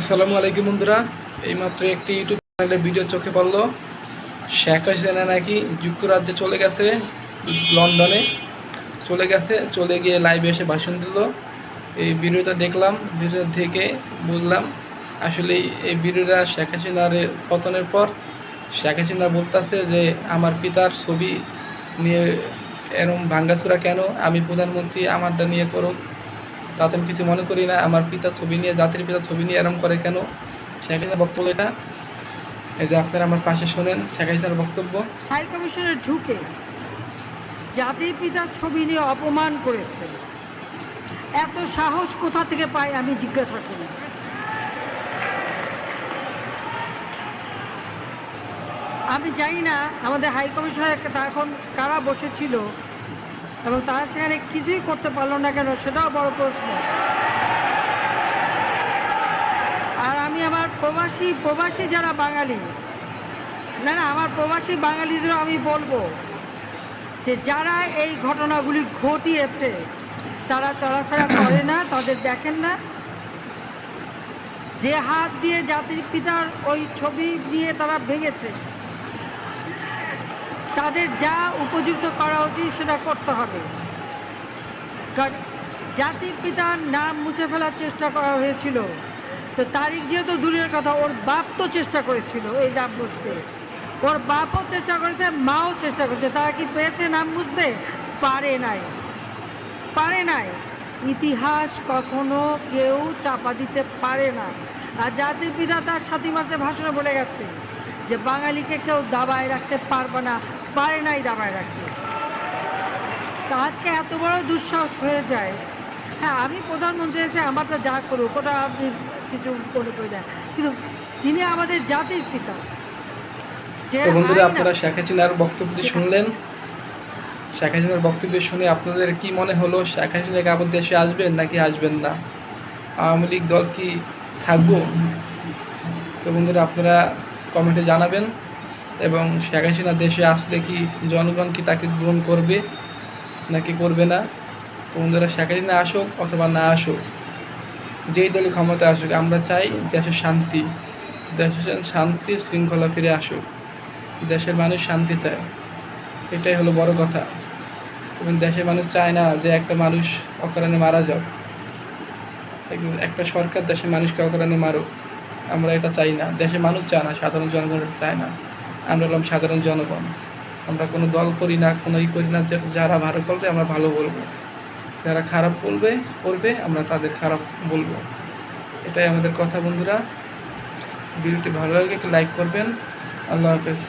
আসসালামু আলাইকুম বন্ধুরা। এইমাত্র একটি ইউটিউব চ্যানেলে ভিডিও চোখে পড়লো। শেখ হাসিনা নাকি যুক্তরাজ্যে চলে গেছে, লন্ডনে চলে গিয়ে লাইভে এসে ভাষণ দিল। এই ভিডিওটা দেখলাম, ভিডিও থেকে বুঝলাম আসলে এই ভিডিওটা শেখ হাসিনার পতনের পর শেখ হাসিনা বলতেছে যে আমার পিতার ছবি নিয়ে এরকম ভাঙ্গাচোরা কেন, আমি প্রধানমন্ত্রী, আমারটা নিয়ে করুক, তাতে আমি কিছু মনে করি না। আমার পিতার ছবি নিয়ে, জাতির পিতার ছবি নিয়ে এরম করে কেন? শেখ হাসিনার বক্তব্য এটা। এই যে আপনারা আমার পাশে শোনেন শেখ হাসিনার বক্তব্য। হাই কমিশনে ঢুকে জাতির পিতার ছবি নিয়ে অপমান করেছে, এত সাহস কোথা থেকে পায় আমি জিজ্ঞাসা করি। আমি জানি না আমাদের হাই কমিশনার এখন কারা বসেছিল এবং তারা সেখানে কিছুই করতে পারলো না কেন, সেটাও বড় প্রশ্ন। আর আমি আমার প্রবাসী যারা বাঙালি, না আমার প্রবাসী বাঙালিদেরও আমি বলবো যে যারা এই ঘটনাগুলি ঘটিয়েছে তারা চলাফেরা করে না, তাদের দেখেন না। যে হাত দিয়ে জাতির পিতার ওই ছবি নিয়ে তারা ভেঙেছে, তাদের যা উপযুক্ত করা উচিত সেটা করতে হবে। কারণ জাতির পিতার নাম মুছে ফেলার চেষ্টা করা হয়েছিল, তো তারিখ যেহেতু দূরের কথা, ওর বাপ তো চেষ্টা করেছিল এই নাম মুছতে, ওর বাপও চেষ্টা করেছে, মাও চেষ্টা করেছে। তারা কি পেয়েছে নাম মুছতে? পারে নাই। ইতিহাস কখনো কেউ চাপা দিতে পারে না। আর জাতির পিতা তার 7 মাসে ভাষণে বলে গেছে যে বাঙালিকে কেউ দাবায় রাখতে পারবে না, পারে নাই দাবায় রাখতে। তা আজকে এত বড় দুঃসাহস হয়ে যায়। হ্যাঁ, আমি প্রধানমন্ত্রী এসে আমারটা যা করুক ওটা আমি কিছু মনে করি না, কিন্তু যিনি আমাদের জাতির পিতা, বন্ধুরা আপনারা শেখ হাসিনার বক্তব্য শুনলেন। শেখ হাসিনার বক্তব্য শুনে আপনাদের কি মনে হলো? শেখ হাসিনাকে আবার দেশে আসবেন নাকি আসবেন না? আওয়ামী লীগ দল কি থাকবো? তো বন্ধুরা আপনারা কমেন্টে জানাবেন। এবং শেখ হাসিনা দেশে আসলে কি জনগণ কি তাকে গ্রহণ করবে নাকি করবে না? তো বন্ধুরা শেখ হাসিনা আসুক অথবা না আসুক, যেই দলই ক্ষমতা আসুক, আমরা চাই দেশের শান্তি শৃঙ্খলা ফিরে আসুক। দেশের মানুষ শান্তি চায়, এটাই হলো বড় কথা। এবং দেশের মানুষ চায় না যে একটা মানুষ অকারণে মারা যাক, একটা সরকার দেশের মানুষকে অকারণে মারুক। আমরা এটা চাই না, দেশের মানুষ চায় না, সাধারণ জনগণ চায় না। আমরা হলাম সাধারণ জনগণ, আমরা কোনো দল করি না, কোনো করি না। যারা ভালো করবে আমরা ভালো বলবো, যারা খারাপ করবে আমরা তাদের খারাপ বলবো। এটাই আমাদের কথা বন্ধুরা। ভিডিওটি ভালো লাগলে একটু লাইক করবেন। আল্লাহ হাফেজ।